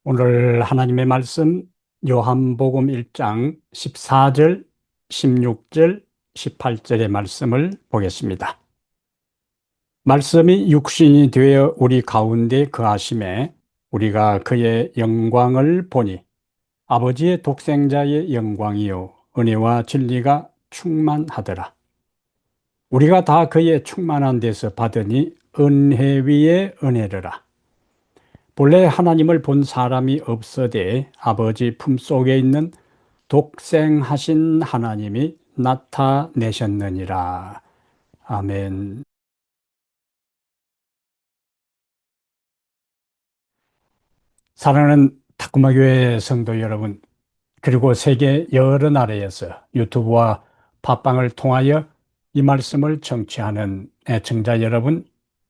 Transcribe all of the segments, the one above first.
오늘 하나님의 말씀 요한복음 1장 14절, 16절, 18절의 말씀을 보겠습니다. 말씀이 육신이 되어 우리 가운데 거하심에 우리가 그의 영광을 보니 아버지의 독생자의 영광이요 은혜와 진리가 충만하더라. 우리가 다 그의 충만한 데서 받으니 은혜 위에 은혜르라. 본래 하나님을 본 사람이 없어되 아버지 품속에 있는 독생하신 하나님이 나타내셨느니라. 아멘. 사랑하는 탁구마 교회 성도 여러분, 그리고 세계 여러 나라에서 유튜브와 팟빵을 통하여 이 말씀을 청취하는 애청자 여러분,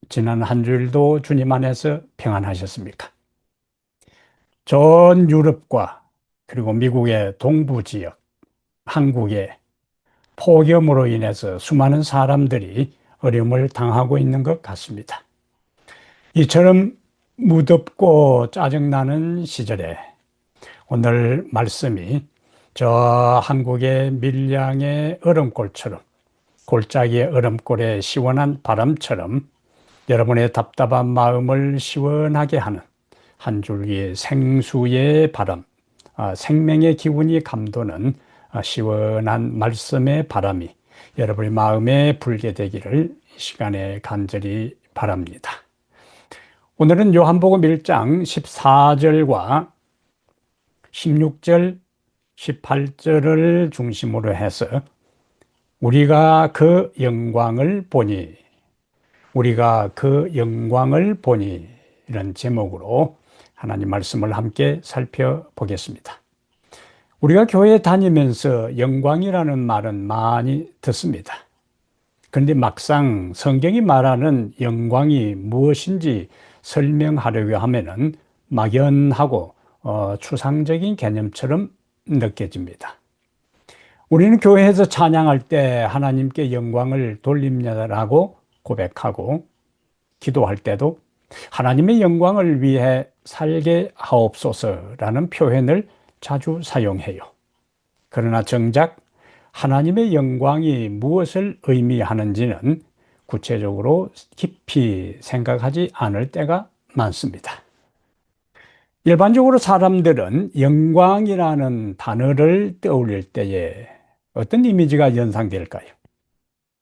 지난 한 주일도 주님 안에서 평안하셨습니까? 전 유럽과 그리고 미국의 동부 지역, 한국의 폭염으로 인해서 수많은 사람들이 어려움을 당하고 있는 것 같습니다. 이처럼 무덥고 짜증나는 시절에 오늘 말씀이 저 한국의 밀양의 얼음골처럼, 골짜기의 얼음골의 시원한 바람처럼 여러분의 답답한 마음을 시원하게 하는 한 줄기 생수의 바람, 생명의 기운이 감도는 시원한 말씀의 바람이 여러분의 마음에 불게 되기를 이 시간에 간절히 바랍니다. 오늘은 요한복음 1장 14절과 16절, 18절을 중심으로 해서 우리가 그 영광을 보니, 우리가 그 영광을 보니 이런 제목으로 하나님 말씀을 함께 살펴보겠습니다. 우리가 교회 다니면서 영광이라는 말은 많이 듣습니다. 그런데 막상 성경이 말하는 영광이 무엇인지 설명하려고 하면은 막연하고 추상적인 개념처럼 느껴집니다. 우리는 교회에서 찬양할 때 하나님께 영광을 돌립니다라고 고백하고 기도할 때도 하나님의 영광을 위해 살게 하옵소서라는 표현을 자주 사용해요. 그러나 정작 하나님의 영광이 무엇을 의미하는지는 구체적으로 깊이 생각하지 않을 때가 많습니다. 일반적으로 사람들은 영광이라는 단어를 떠올릴 때에 어떤 이미지가 연상될까요?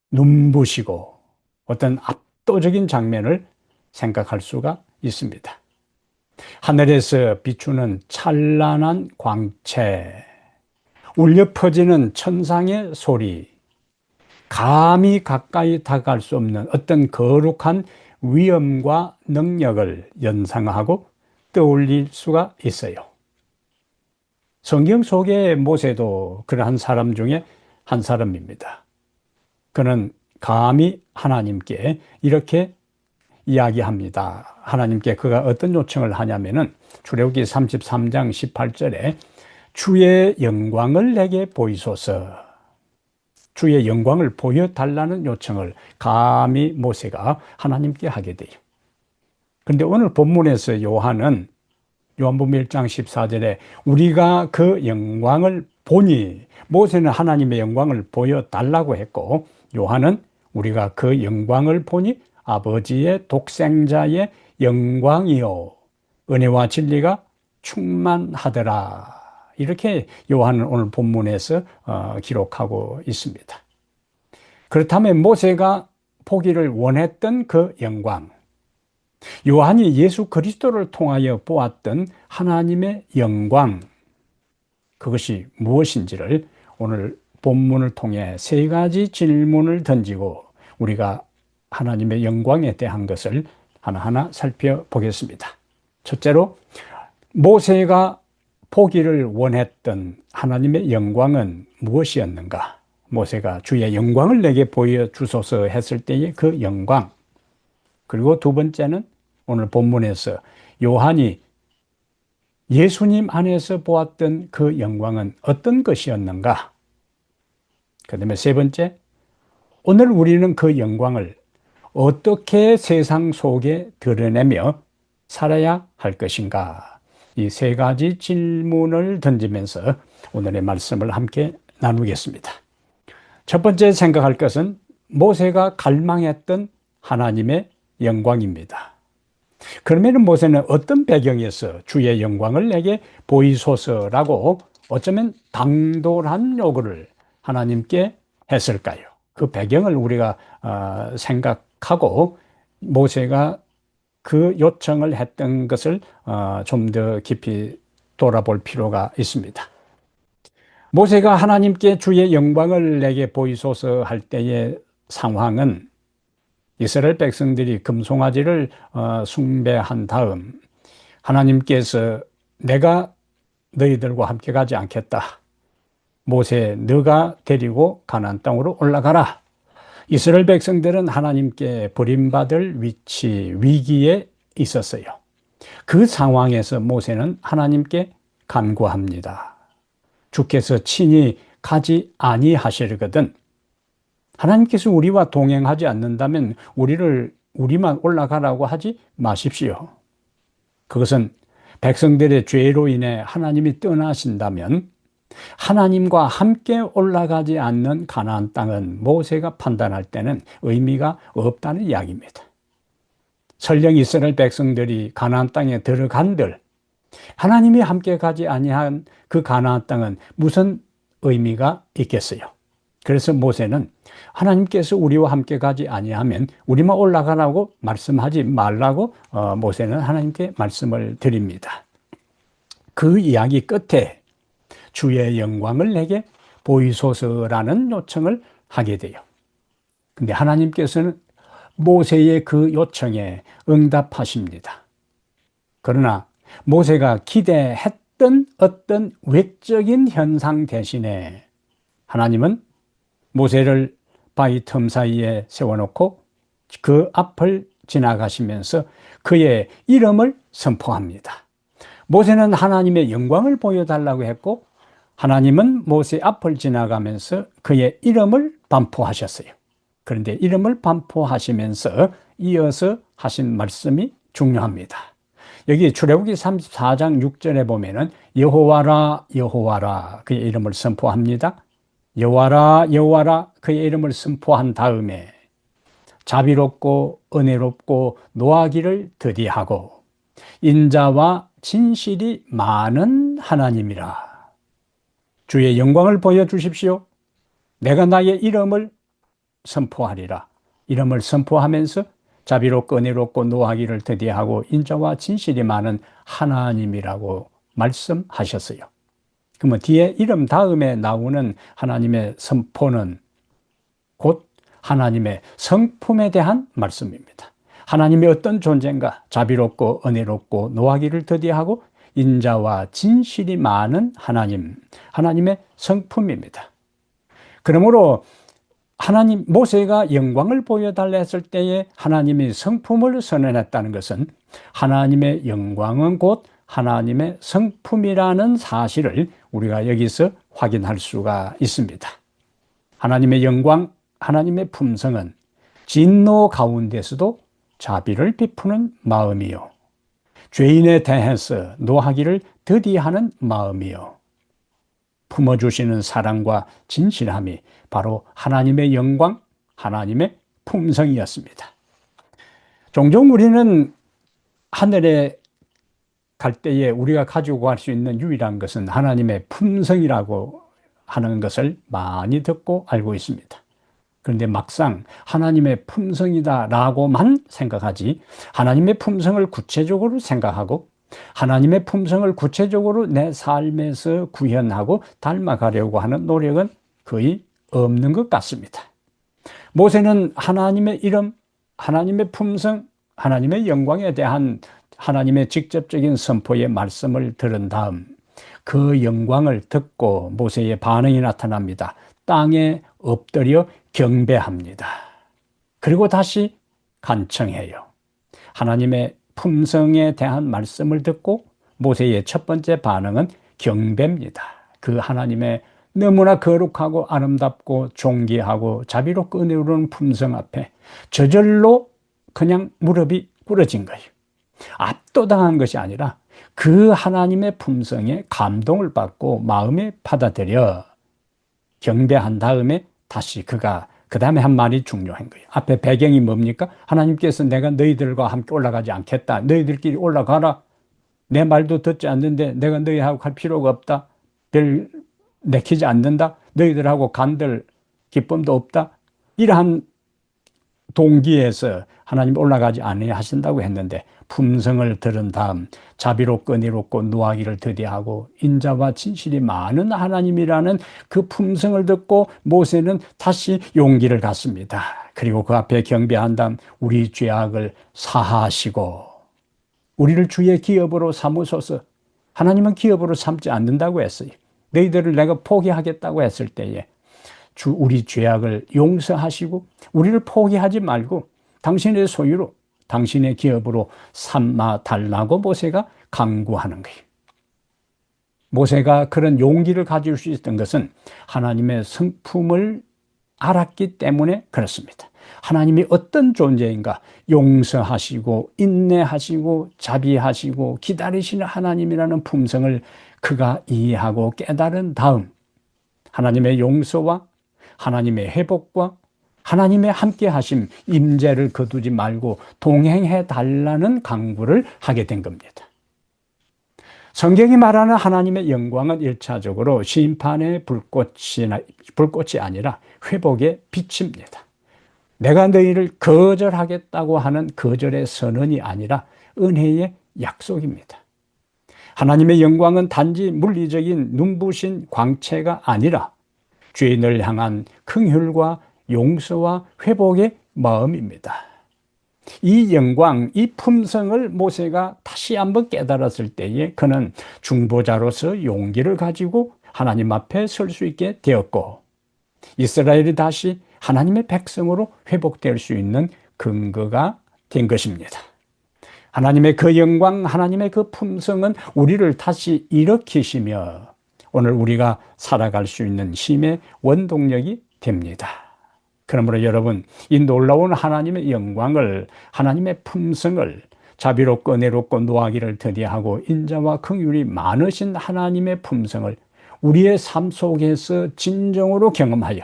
눈부시고 어떤 압도적인 장면을 생각할 수가 있습니다. 하늘에서 비추는 찬란한 광채, 울려 퍼지는 천상의 소리, 감히 가까이 다가갈 수 없는 어떤 거룩한 위엄과 능력을 연상하고 떠올릴 수가 있어요. 성경 속의 모세도 그러한 사람 중에 한 사람입니다. 그는 감히 하나님께 이렇게 이야기합니다. 하나님께 그가 어떤 요청을 하냐면은 출애굽기 33장 18절에 주의 영광을 내게 보이소서. 주의 영광을 보여달라는 요청을 감히 모세가 하나님께 하게 돼요. 그런데 오늘 본문에서 요한은 요한복음 1장 14절에 우리가 그 영광을 보니, 모세는 하나님의 영광을 보여달라고 했고 요한은 우리가 그 영광을 보니 아버지의 독생자의 영광이요 은혜와 진리가 충만하더라. 이렇게 요한은 오늘 본문에서 기록하고 있습니다. 그렇다면 모세가 보기를 원했던 그 영광, 요한이 예수 그리스도를 통하여 보았던 하나님의 영광, 그것이 무엇인지를 오늘 본문을 통해 세 가지 질문을 던지고 우리가 하나님의 영광에 대한 것을 하나하나 살펴보겠습니다. 첫째로, 모세가 보기를 원했던 하나님의 영광은 무엇이었는가? 모세가 주의 영광을 내게 보여주소서 했을 때의 그 영광. 그리고 두 번째는 오늘 본문에서 요한이 예수님 안에서 보았던 그 영광은 어떤 것이었는가? 그 다음에 세 번째, 오늘 우리는 그 영광을 어떻게 세상 속에 드러내며 살아야 할 것인가? 이 세 가지 질문을 던지면서 오늘의 말씀을 함께 나누겠습니다. 첫 번째 생각할 것은 모세가 갈망했던 하나님의 영광입니다. 그러면 모세는 어떤 배경에서 주의 영광을 내게 보이소서라고 어쩌면 당돌한 요구를 하나님께 했을까요? 그 배경을 우리가 생각하고 모세가 그 요청을 했던 것을 좀 더 깊이 돌아볼 필요가 있습니다. 모세가 하나님께 주의 영광을 내게 보이소서 할 때의 상황은 이스라엘 백성들이 금송아지를 숭배한 다음 하나님께서 내가 너희들과 함께 가지 않겠다. 모세, 너가 데리고 가나안 땅으로 올라가라. 이스라엘 백성들은 하나님께 버림받을 위기에 있었어요. 그 상황에서 모세는 하나님께 간구합니다. 주께서 친히 가지 아니하시거든 하나님께서 우리와 동행하지 않는다면 우리만 올라가라고 하지 마십시오. 그것은 백성들의 죄로 인해 하나님이 떠나신다면 하나님과 함께 올라가지 않는 가나안 땅은 모세가 판단할 때는 의미가 없다는 이야기입니다. 설령 이스라엘 백성들이 가나안 땅에 들어간들 하나님이 함께 가지 아니한 그 가나안 땅은 무슨 의미가 있겠어요? 그래서 모세는 하나님께서 우리와 함께 가지 아니하면 우리만 올라가라고 말씀하지 말라고 모세는 하나님께 말씀을 드립니다. 그 이야기 끝에 주의 영광을 내게 보이소서라는 요청을 하게 돼요. 근데 하나님께서는 모세의 그 요청에 응답하십니다. 그러나 모세가 기대했던 어떤 외적인 현상 대신에 하나님은 모세를 바위 틈 사이에 세워놓고 그 앞을 지나가시면서 그의 이름을 선포합니다. 모세는 하나님의 영광을 보여달라고 했고 하나님은 모세 앞을 지나가면서 그의 이름을 반포하셨어요. 그런데 이름을 반포하시면서 이어서 하신 말씀이 중요합니다. 여기 출애굽기 34장 6절에 보면은 여호와라 여호와라 그의 이름을 선포합니다. 여호와라 여호와라 그의 이름을 선포한 다음에 자비롭고 은혜롭고 노하기를 더디하고 인자와 진실이 많은 하나님이라. 주의 영광을 보여주십시오. 내가 나의 이름을 선포하리라. 이름을 선포하면서 자비롭고 은혜롭고 노하기를 더디하고 인자와 진실이 많은 하나님이라고 말씀하셨어요. 그러면 뒤에 이름 다음에 나오는 하나님의 선포는 곧 하나님의 성품에 대한 말씀입니다. 하나님의 어떤 존재인가? 자비롭고 은혜롭고 노하기를 더디하고 인자와 진실이 많은 하나님, 하나님의 성품입니다. 그러므로 모세가 영광을 보여달라 했을 때에 하나님이 성품을 선언했다는 것은 하나님의 영광은 곧 하나님의 성품이라는 사실을 우리가 여기서 확인할 수가 있습니다. 하나님의 영광, 하나님의 품성은 진노 가운데서도 자비를 베푸는 마음이요 죄인에 대해서 노하기를 더디하는 마음이요 품어주시는 사랑과 진실함이 바로 하나님의 영광, 하나님의 품성이었습니다. 종종 우리는 하늘에 갈 때에 우리가 가지고 갈 수 있는 유일한 것은 하나님의 품성이라고 하는 것을 많이 듣고 알고 있습니다. 그런데 막상 하나님의 품성이다라고만 생각하지 하나님의 품성을 구체적으로 생각하고 하나님의 품성을 구체적으로 내 삶에서 구현하고 닮아가려고 하는 노력은 거의 없는 것 같습니다. 모세는 하나님의 이름, 하나님의 품성, 하나님의 영광에 대한 하나님의 직접적인 선포의 말씀을 들은 다음 그 영광을 듣고 모세의 반응이 나타납니다. 땅에 엎드려 경배합니다. 그리고 다시 간청해요. 하나님의 품성에 대한 말씀을 듣고 모세의 첫 번째 반응은 경배입니다. 그 하나님의 너무나 거룩하고 아름답고 존귀하고 자비롭고 은혜로운 품성 앞에 저절로 그냥 무릎이 꿇어진 거예요. 압도당한 것이 아니라 그 하나님의 품성에 감동을 받고 마음에 받아들여 경배한 다음에 다시 그가 그 다음에 한 말이 중요한 거예요. 앞에 배경이 뭡니까? 하나님께서 내가 너희들과 함께 올라가지 않겠다. 너희들끼리 올라가라. 내 말도 듣지 않는데 내가 너희하고 갈 필요가 없다. 별 내키지 않는다. 너희들하고 간들 기쁨도 없다. 이러한 동기에서 하나님 올라가지 아니하신다고 했는데 품성을 들은 다음 자비롭고 은혜롭고 노하기를 더디하고 인자와 진실이 많은 하나님이라는 그 품성을 듣고 모세는 다시 용기를 갖습니다. 그리고 그 앞에 경배한 다음 우리 죄악을 사하시고 우리를 주의 기업으로 삼으소서. 하나님은 기업으로 삼지 않는다고 했어요. 너희들을 내가 포기하겠다고 했을 때에 우리 죄악을 용서하시고 우리를 포기하지 말고 당신의 소유로 당신의 기업으로 삼아 달라고 모세가 강구하는 거예요. 모세가 그런 용기를 가질 수 있었던 것은 하나님의 성품을 알았기 때문에 그렇습니다. 하나님이 어떤 존재인가, 용서하시고 인내하시고 자비하시고 기다리시는 하나님이라는 품성을 그가 이해하고 깨달은 다음 하나님의 용서와 하나님의 회복과 하나님의 함께하심, 임재를 거두지 말고 동행해 달라는 강구를 하게 된 겁니다. 성경이 말하는 하나님의 영광은 1차적으로 심판의 불꽃이 아니라 회복의 빛입니다. 내가 너희를 거절하겠다고 하는 거절의 선언이 아니라 은혜의 약속입니다. 하나님의 영광은 단지 물리적인 눈부신 광채가 아니라 죄인을 향한 긍휼과 용서와 회복의 마음입니다. 이 영광, 이 품성을 모세가 다시 한번 깨달았을 때에 그는 중보자로서 용기를 가지고 하나님 앞에 설 수 있게 되었고 이스라엘이 다시 하나님의 백성으로 회복될 수 있는 근거가 된 것입니다. 하나님의 그 영광, 하나님의 그 품성은 우리를 다시 일으키시며 오늘 우리가 살아갈 수 있는 힘의 원동력이 됩니다. 그러므로 여러분, 이 놀라운 하나님의 영광을, 하나님의 품성을 자비롭고 은혜롭고 노하기를 더디하고 인자와 긍휼이 많으신 하나님의 품성을 우리의 삶 속에서 진정으로 경험하여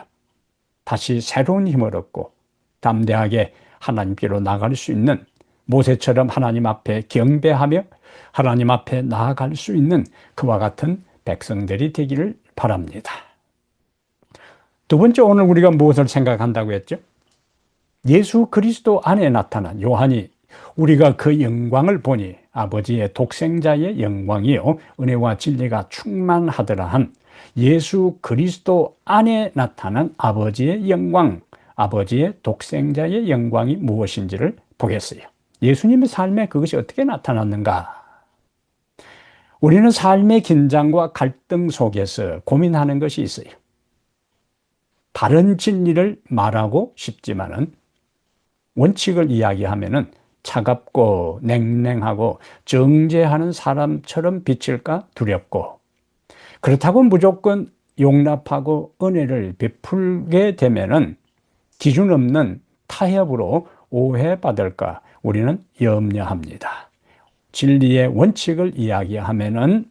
다시 새로운 힘을 얻고 담대하게 하나님께로 나갈 수 있는 모세처럼 하나님 앞에 경배하며 하나님 앞에 나아갈 수 있는 그와 같은 백성들이 되기를 바랍니다. 두 번째, 오늘 우리가 무엇을 생각한다고 했죠? 예수 그리스도 안에 나타난 요한이 우리가 그 영광을 보니 아버지의 독생자의 영광이요 은혜와 진리가 충만하더라 한 예수 그리스도 안에 나타난 아버지의 영광, 아버지의 독생자의 영광이 무엇인지를 보겠어요. 예수님의 삶에 그것이 어떻게 나타났는가? 우리는 삶의 긴장과 갈등 속에서 고민하는 것이 있어요. 바른 진리를 말하고 싶지만은 원칙을 이야기하면은 차갑고 냉랭하고 정죄하는 사람처럼 비칠까 두렵고 그렇다고 무조건 용납하고 은혜를 베풀게 되면은 기준 없는 타협으로 오해받을까 우리는 염려합니다. 진리의 원칙을 이야기하면은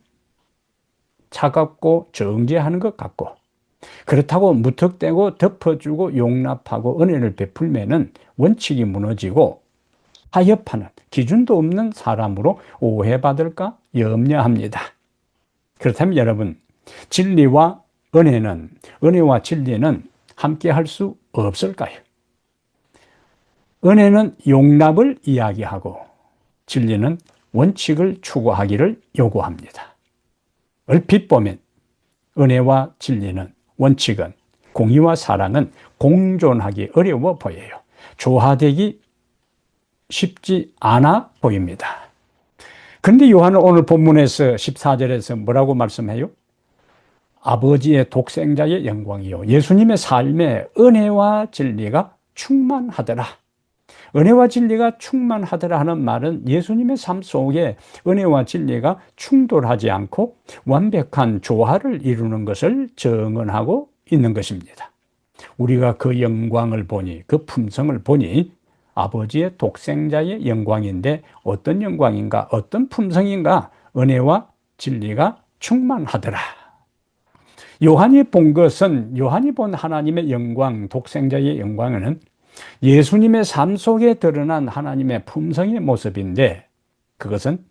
차갑고 정죄하는 것 같고 그렇다고 무턱대고 덮어주고 용납하고 은혜를 베풀면은 원칙이 무너지고 타협하는 기준도 없는 사람으로 오해받을까 염려합니다. 그렇다면 여러분, 진리와 은혜와 진리는 함께 할 수 없을까요? 은혜는 용납을 이야기하고 진리는 원칙을 추구하기를 요구합니다. 얼핏 보면 은혜와 진리는 원칙은 공의와 사랑은 공존하기 어려워 보여요. 조화되기 쉽지 않아 보입니다. 그런데 요한은 오늘 본문에서 14절에서 뭐라고 말씀해요? 아버지의 독생자의 영광이요 예수님의 삶에 은혜와 진리가 충만하더라. 은혜와 진리가 충만하더라 하는 말은 예수님의 삶 속에 은혜와 진리가 충돌하지 않고 완벽한 조화를 이루는 것을 증언하고 있는 것입니다. 우리가 그 영광을 보니, 그 품성을 보니 아버지의 독생자의 영광인데 어떤 영광인가, 어떤 품성인가 은혜와 진리가 충만하더라. 요한이 본 것은, 요한이 본 하나님의 영광, 독생자의 영광은 예수님의 삶 속에 드러난 하나님의 품성의 모습인데, 그것은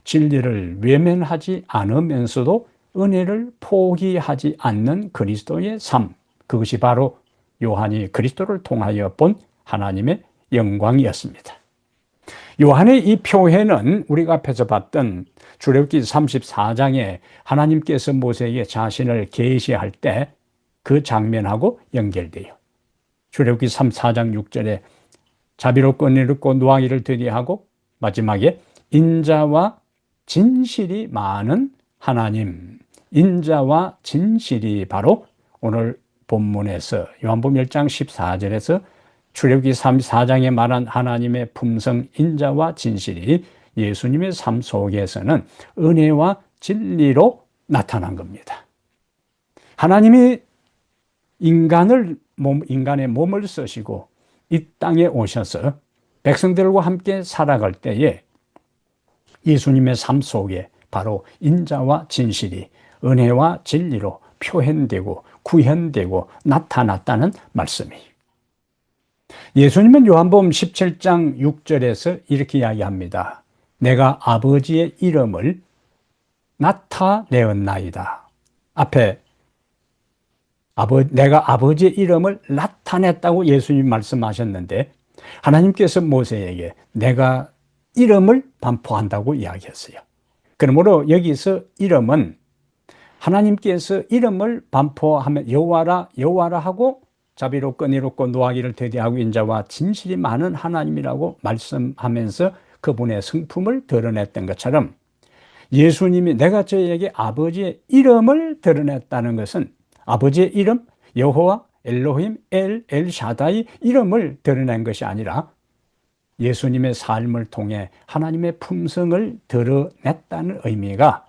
진리를 외면하지 않으면서도 은혜를 포기하지 않는 그리스도의 삶, 그것이 바로 요한이 그리스도를 통하여 본 하나님의 영광이었습니다. 요한의 이 표현은 우리가 앞에서 봤던 출애굽기 34장에 하나님께서 모세에게 자신을 계시할 때 그 장면하고 연결돼요. 출애굽기 34장 6절에 자비롭고 은혜롭고 노하기를 더디하고 마지막에 인자와 진실이 많은 하나님, 인자와 진실이 바로 오늘 본문에서 요한복음 1장 14절에서 출애굽기 34장에 말한 하나님의 품성 인자와 진실이 예수님의 삶 속에서는 은혜와 진리로 나타난 겁니다. 하나님이 인간의 몸을 쓰시고 이 땅에 오셔서 백성들과 함께 살아갈 때에 예수님의 삶 속에 바로 인자와 진실이 은혜와 진리로 표현되고 구현되고 나타났다는 말씀이에요. 예수님은 요한복음 17장 6절에서 이렇게 이야기합니다. 내가 아버지의 이름을 나타내었나이다. 앞에 내가 아버지의 이름을 나타냈다고 예수님 말씀하셨는데, 하나님께서 모세에게 내가 이름을 반포한다고 이야기했어요. 그러므로 여기서 이름은 하나님께서 이름을 반포하면 여호와라 여호와라 하고 자비롭고 은혜롭고 노하기를 더디하고 인자와 진실이 많은 하나님이라고 말씀하면서 그분의 성품을 드러냈던 것처럼, 예수님이 내가 저에게 아버지의 이름을 드러냈다는 것은 아버지의 이름 여호와 엘로힘 엘샤다이 이름을 드러낸 것이 아니라 예수님의 삶을 통해 하나님의 품성을 드러냈다는 의미가,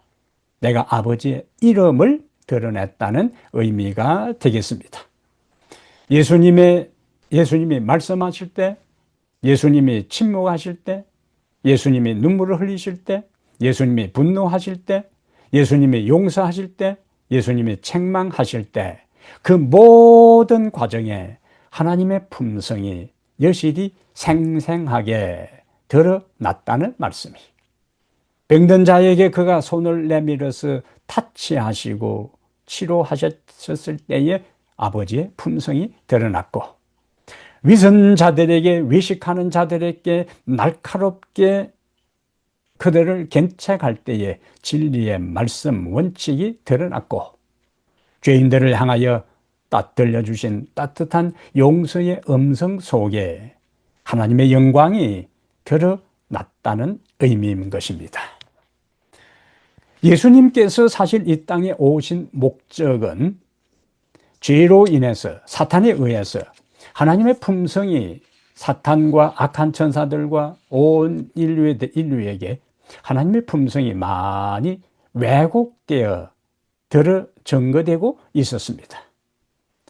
내가 아버지의 이름을 드러냈다는 의미가 되겠습니다. 예수님이 말씀하실 때, 예수님이 침묵하실 때, 예수님이 눈물을 흘리실 때, 예수님이 분노하실 때, 예수님이 용서하실 때, 예수님이 책망하실 때, 그 모든 과정에 하나님의 품성이 여실히 생생하게 드러났다는 말씀이에요. 병든 자에게 그가 손을 내밀어서 타치하시고 치료하셨을 때에 아버지의 품성이 드러났고, 위선자들에게 외식하는 자들에게 날카롭게 그들을 견책할 때에 진리의 말씀 원칙이 드러났고, 죄인들을 향하여 들려주신 따뜻한 용서의 음성 속에 하나님의 영광이 드러났다는 의미인 것입니다. 예수님께서 사실 이 땅에 오신 목적은 죄로 인해서, 사탄에 의해서 하나님의 품성이 사탄과 악한 천사들과 온 인류에게 하나님의 품성이 많이 왜곡되어 증거되고 있었습니다.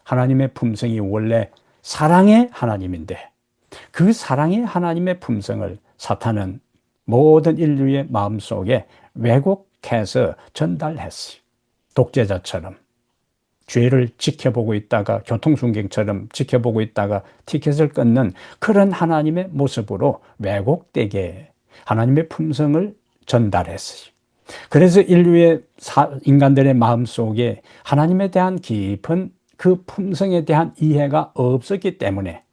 하나님의 품성이 원래 사랑의 하나님인데, 그 사랑의 하나님의 품성을 사탄은 모든 인류의 마음속에 왜곡해서 전달했어요. 독재자처럼 죄를 지켜보고 있다가, 교통순경처럼 지켜보고 있다가 티켓을 끊는 그런 하나님의 모습으로 왜곡되게 하나님의 품성을 전달했어요. 그래서 인간들의 마음속에 하나님에 대한 깊은 그 품성에 대한 이해가 없었기 때문에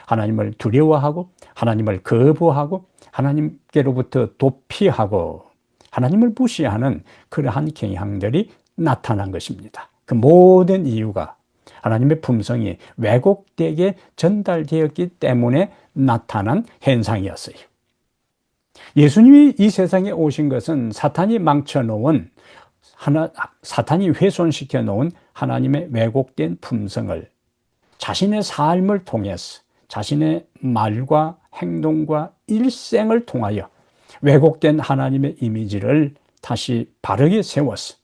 하나님을 두려워하고 하나님을 거부하고 하나님께로부터 도피하고 하나님을 무시하는 그러한 경향들이 나타난 것입니다. 그 모든 이유가 하나님의 품성이 왜곡되게 전달되었기 때문에 나타난 현상이었어요. 예수님이 이 세상에 오신 것은 사탄이 망쳐놓은, 사탄이 훼손시켜 놓은 하나님의 왜곡된 품성을 자신의 삶을 통해서, 자신의 말과 행동과 일생을 통하여 왜곡된 하나님의 이미지를 다시 바르게 세웠어.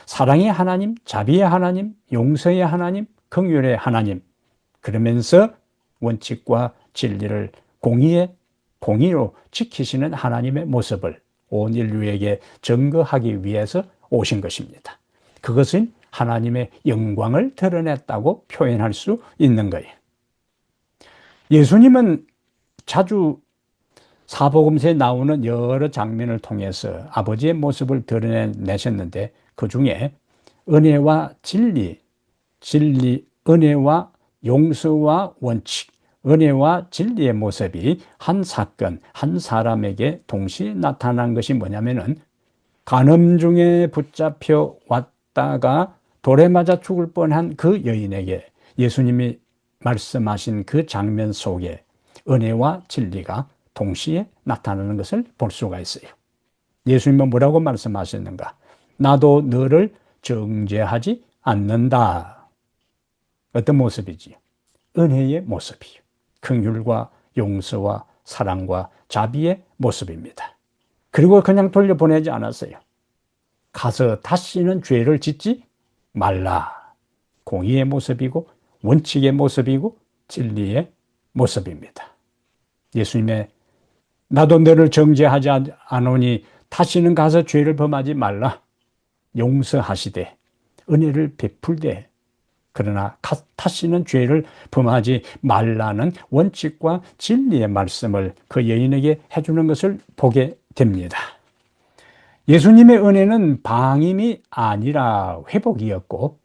사랑의 하나님, 자비의 하나님, 용서의 하나님, 긍휼의 하나님, 그러면서 원칙과 진리를 공의로 지키시는 하나님의 모습을 온 인류에게 증거하기 위해서 오신 것입니다. 그것은 하나님의 영광을 드러냈다고 표현할 수 있는 거예요. 예수님은 자주 사복음서에 나오는 여러 장면을 통해서 아버지의 모습을 드러내셨는데 그 중에 은혜와 진리, 은혜와 용서와 원칙, 은혜와 진리의 모습이 한 사건, 한 사람에게 동시에 나타난 것이 뭐냐면은 간음 중에 붙잡혀 왔다가 돌에 맞아 죽을 뻔한 그 여인에게 예수님이 말씀하신 그 장면 속에 은혜와 진리가 동시에 나타나는 것을 볼 수가 있어요. 예수님은 뭐라고 말씀하셨는가? 나도 너를 정죄하지 않는다. 어떤 모습이지요? 은혜의 모습이요. 긍휼과 용서와 사랑과 자비의 모습입니다. 그리고 그냥 돌려보내지 않았어요. 가서 다시는 죄를 짓지 말라. 공의의 모습이고 원칙의 모습이고 진리의 모습입니다. 예수님의 나도 너를 정죄하지 않으니 다시는 가서 죄를 범하지 말라. 용서하시되 은혜를 베풀되 그러나 다시는 죄를 범하지 말라는 원칙과 진리의 말씀을 그 여인에게 해주는 것을 보게 됩니다. 예수님의 은혜는 방임이 아니라 회복이었고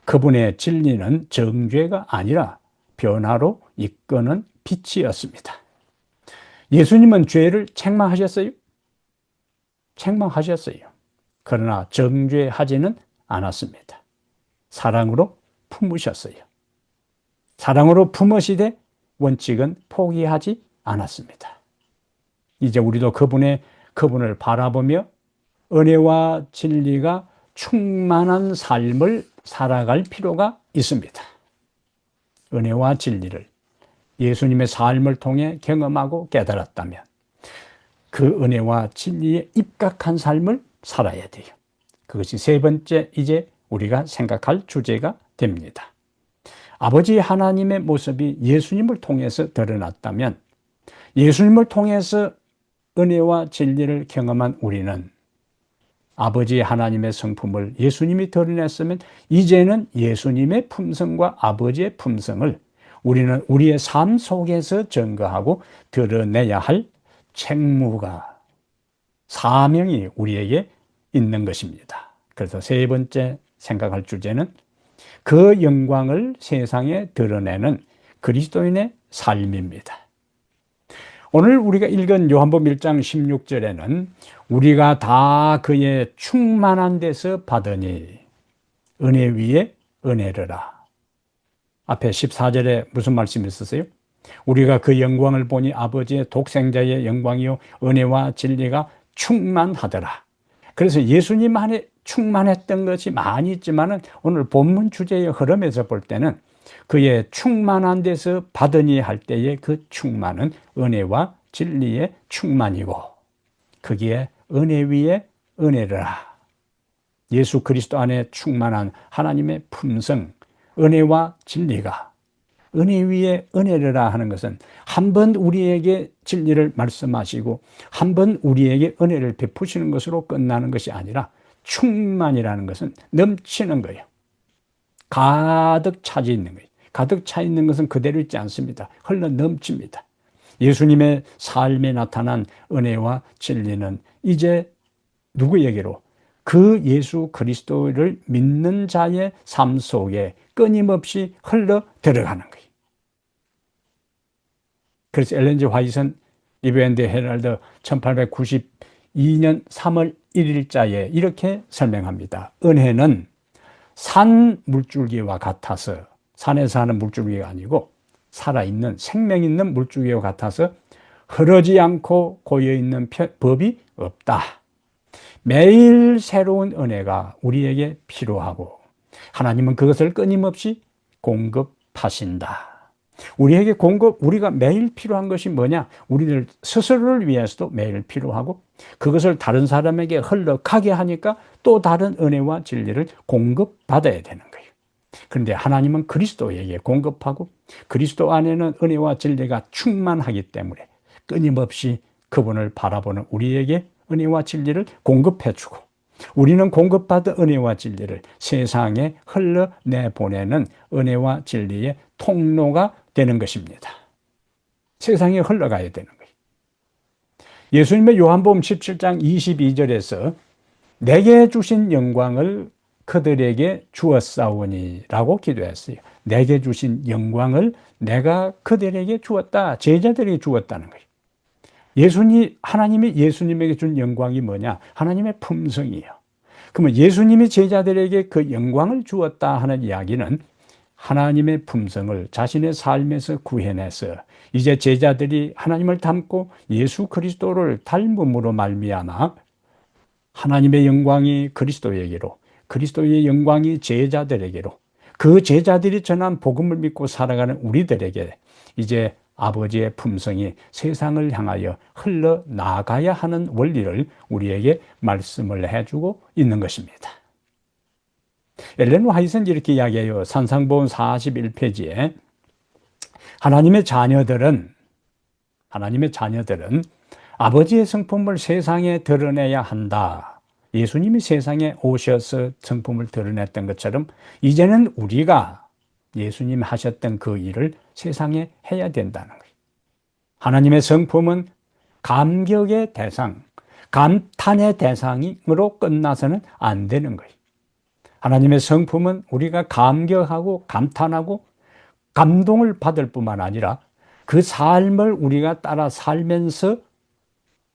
그분의 진리는 정죄가 아니라 변화로 이끄는 빛이었습니다. 예수님은 죄를 책망하셨어요? 책망하셨어요. 그러나 정죄하지는 않았습니다. 사랑으로 품으셨어요. 사랑으로 품으시되 원칙은 포기하지 않았습니다. 이제 우리도 그분을 바라보며 은혜와 진리가 충만한 삶을 살아갈 필요가 있습니다. 은혜와 진리를 예수님의 삶을 통해 경험하고 깨달았다면 그 은혜와 진리에 입각한 삶을 살아야 돼요. 그것이 세 번째 이제 우리가 생각할 주제가 됩니다. 아버지 하나님의 모습이 예수님을 통해서 드러났다면 예수님을 통해서 은혜와 진리를 경험한 우리는 아버지 하나님의 성품을 예수님이 드러냈으면 이제는 예수님의 품성과 아버지의 품성을 우리는 우리의 삶 속에서 증거하고 드러내야 할 책무가, 사명이 우리에게 있는 것입니다. 그래서 세 번째 생각할 주제는 그 영광을 세상에 드러내는 그리스도인의 삶입니다. 오늘 우리가 읽은 요한복음 1장 16절에는 우리가 다 그의 충만한 데서 받으니 은혜 위에 은혜르라. 앞에 14절에 무슨 말씀이 있었어요? 우리가 그 영광을 보니 아버지의 독생자의 영광이요 은혜와 진리가 충만하더라. 그래서 예수님 안에 충만했던 것이 많이 있지만은 오늘 본문 주제의 흐름에서 볼 때는 그의 충만한 데서 받으니 할 때의 그 충만은 은혜와 진리의 충만이고 거기에 은혜 위에 은혜라. 예수 그리스도 안에 충만한 하나님의 품성, 은혜와 진리가 은혜 위에 은혜라 하는 것은 한 번 우리에게 진리를 말씀하시고 한 번 우리에게 은혜를 베푸시는 것으로 끝나는 것이 아니라 충만이라는 것은 넘치는 거예요. 가득 차지 있는 거예요. 가득 차 있는 것은 그대로 있지 않습니다. 흘러 넘칩니다. 예수님의 삶에 나타난 은혜와 진리는 이제 누구에게로? 그 예수 그리스도를 믿는 자의 삶 속에 끊임없이 흘러 들어가는 거예요. 그래서 엘렌 G 화이트는 리브 앤 헤럴드 1892년 3월 1일자에 이렇게 설명합니다. 은혜는 산 물줄기와 같아서 산에 사는 물줄기가 아니고 살아있는 생명 있는 물줄기와 같아서 흐르지 않고 고여있는 법이 없다. 매일 새로운 은혜가 우리에게 필요하고 하나님은 그것을 끊임없이 공급하신다. 우리가 매일 필요한 것이 뭐냐? 우리들 스스로를 위해서도 매일 필요하고 그것을 다른 사람에게 흘러가게 하니까 또 다른 은혜와 진리를 공급받아야 되는 거예요. 그런데 하나님은 그리스도에게 공급하고 그리스도 안에는 은혜와 진리가 충만하기 때문에 끊임없이 그분을 바라보는 우리에게 은혜와 진리를 공급해주고 우리는 공급받은 은혜와 진리를 세상에 흘러내보내는 은혜와 진리의 통로가 되는 것입니다. 세상에 흘러가야 되는 거예요. 예수님의 요한복음 17장 22절에서 내게 주신 영광을 그들에게 주었사오니 라고 기도했어요. 내게 주신 영광을 내가 그들에게 주었다. 제자들에게 주었다는 거예요. 하나님이 예수님에게 준 영광이 뭐냐? 하나님의 품성이에요. 그러면 예수님이 제자들에게 그 영광을 주었다 하는 이야기는 하나님의 품성을 자신의 삶에서 구해내서 이제 제자들이 하나님을 닮고 예수 그리스도를 닮음으로 말미암아 하나님의 영광이 그리스도에게로, 그리스도의 영광이 제자들에게로, 그 제자들이 전한 복음을 믿고 살아가는 우리들에게 이제 아버지의 품성이 세상을 향하여 흘러나가야 하는 원리를 우리에게 말씀을 해주고 있는 것입니다. 엘렌 화이트는 이렇게 이야기해요. 산상보험 41페이지에 하나님의 자녀들은 아버지의 성품을 세상에 드러내야 한다. 예수님이 세상에 오셔서 성품을 드러냈던 것처럼 이제는 우리가 예수님 하셨던 그 일을 세상에 해야 된다는 거예요. 하나님의 성품은 감격의 대상, 감탄의 대상으로 끝나서는 안 되는 거예요. 하나님의 성품은 우리가 감격하고 감탄하고 감동을 받을 뿐만 아니라 그 삶을 우리가 따라 살면서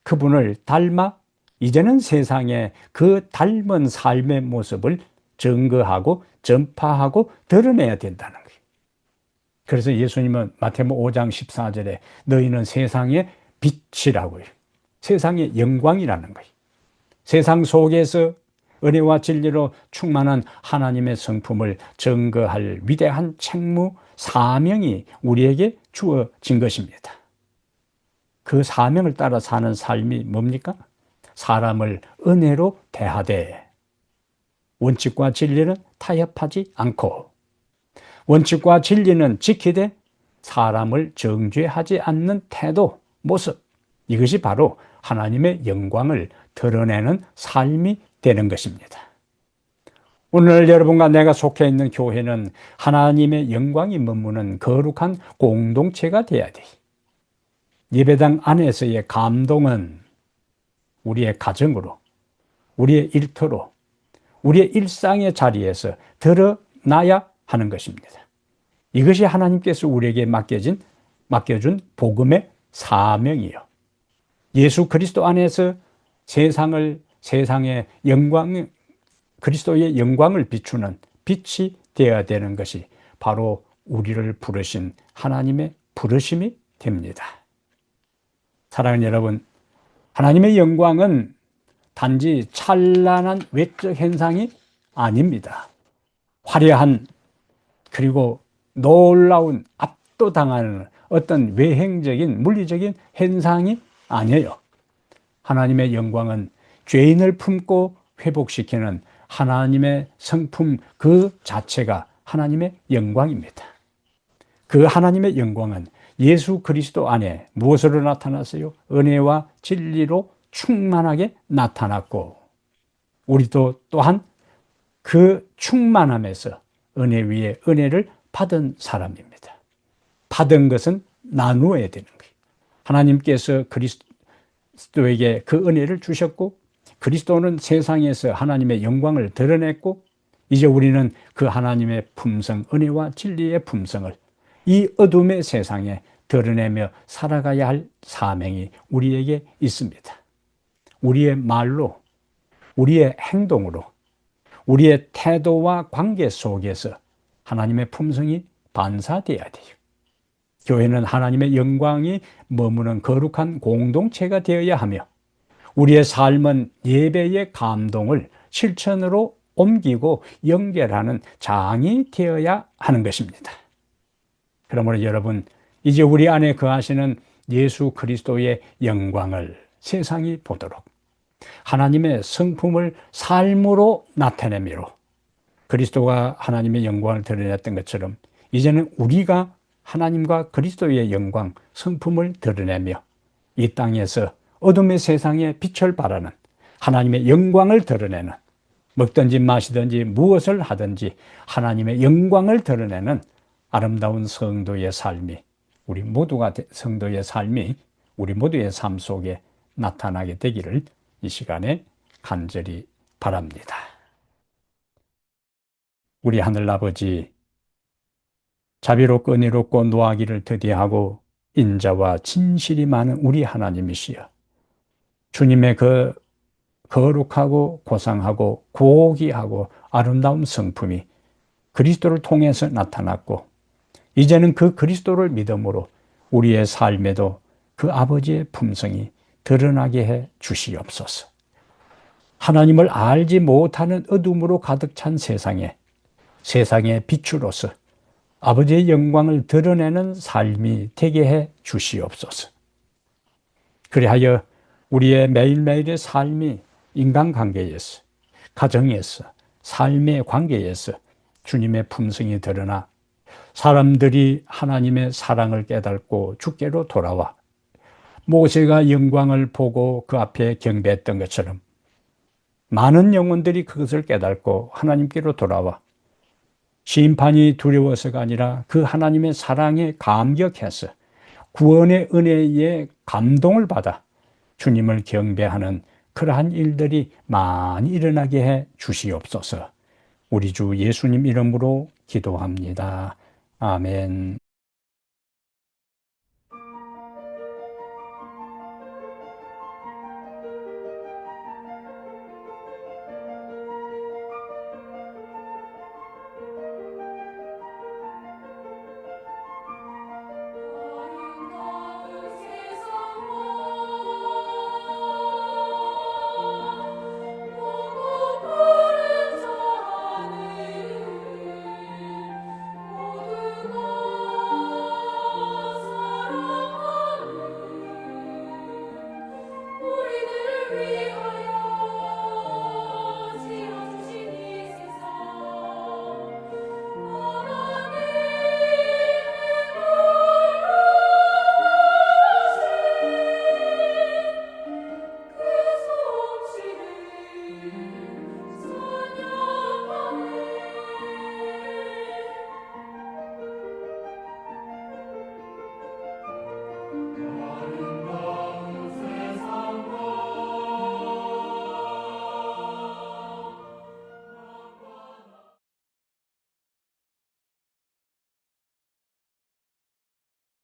그분을 닮아 이제는 세상에 그 닮은 삶의 모습을 증거하고 전파하고 드러내야 된다는 거예요. 그래서 예수님은 마태복음 5장 14절에 너희는 세상의 빛이라고요. 세상의 영광이라는 거예요. 세상 속에서 은혜와 진리로 충만한 하나님의 성품을 증거할 위대한 책무, 사명이 우리에게 주어진 것입니다. 그 사명을 따라 사는 삶이 뭡니까? 사람을 은혜로 대하되 원칙과 진리는 타협하지 않고 원칙과 진리는 지키되 사람을 정죄하지 않는 태도, 모습, 이것이 바로 하나님의 영광을 드러내는 삶이 되는 것입니다. 오늘 여러분과 내가 속해 있는 교회는 하나님의 영광이 머무는 거룩한 공동체가 되어야 돼요. 예배당 안에서의 감동은 우리의 가정으로, 우리의 일터로, 우리의 일상의 자리에서 드러나야 하는 것입니다. 이것이 하나님께서 우리에게 맡겨준 복음의 사명이요. 예수 그리스도 안에서 세상의 영광, 그리스도의 영광을 비추는 빛이 되어야 되는 것이 바로 우리를 부르신 하나님의 부르심이 됩니다. 사랑하는 여러분, 하나님의 영광은 단지 찬란한 외적 현상이 아닙니다. 화려한 그리고 놀라운 압도당하는 어떤 외형적인 물리적인 현상이 아니에요. 하나님의 영광은 죄인을 품고 회복시키는 하나님의 성품 그 자체가 하나님의 영광입니다. 그 하나님의 영광은 예수 그리스도 안에 무엇으로 나타났어요? 은혜와 진리로 충만하게 나타났고 우리도 또한 그 충만함에서 은혜 위에 은혜를 받은 사람입니다. 받은 것은 나누어야 되는 거예요. 하나님께서 그리스도에게 그 은혜를 주셨고 그리스도는 세상에서 하나님의 영광을 드러냈고 이제 우리는 그 하나님의 품성, 은혜와 진리의 품성을 이 어둠의 세상에 드러내며 살아가야 할 사명이 우리에게 있습니다. 우리의 말로, 우리의 행동으로, 우리의 태도와 관계 속에서 하나님의 품성이 반사되어야 돼요. 교회는 하나님의 영광이 머무는 거룩한 공동체가 되어야 하며 우리의 삶은 예배의 감동을 실천으로 옮기고 연결하는 장이 되어야 하는 것입니다. 그러므로 여러분, 이제 우리 안에 거하시는 예수 그리스도의 영광을 세상이 보도록 하나님의 성품을 삶으로 나타내미로 그리스도가 하나님의 영광을 드러냈던 것처럼 이제는 우리가 하나님과 그리스도의 영광, 성품을 드러내며 이 땅에서 어둠의 세상에 빛을 발하는, 하나님의 영광을 드러내는, 먹든지 마시든지 무엇을 하든지 하나님의 영광을 드러내는 아름다운 성도의 삶이, 우리 모두가 성도의 삶이 우리 모두의 삶 속에 나타나게 되기를 이 시간에 간절히 바랍니다. 우리 하늘아버지, 자비롭고 은혜롭고 노하기를 더디하고 인자와 진실이 많은 우리 하나님이시여, 주님의 그 거룩하고 고상하고 고귀하고 아름다운 성품이 그리스도를 통해서 나타났고, 이제는 그 그리스도를 믿음으로 우리의 삶에도 그 아버지의 품성이 드러나게 해 주시옵소서. 하나님을 알지 못하는 어둠으로 가득 찬 세상에, 세상의 빛으로서 아버지의 영광을 드러내는 삶이 되게 해 주시옵소서. 그리하여 우리의 매일매일의 삶이 인간관계에서, 가정에서, 삶의 관계에서 주님의 품성이 드러나 사람들이 하나님의 사랑을 깨닫고 주께로 돌아와 모세가 영광을 보고 그 앞에 경배했던 것처럼 많은 영혼들이 그것을 깨닫고 하나님께로 돌아와 심판이 두려워서가 아니라 그 하나님의 사랑에 감격해서 구원의 은혜에 감동을 받아 주님을 경배하는 그러한 일들이 많이 일어나게 해 주시옵소서. 우리 주 예수님 이름으로 기도합니다. 아멘.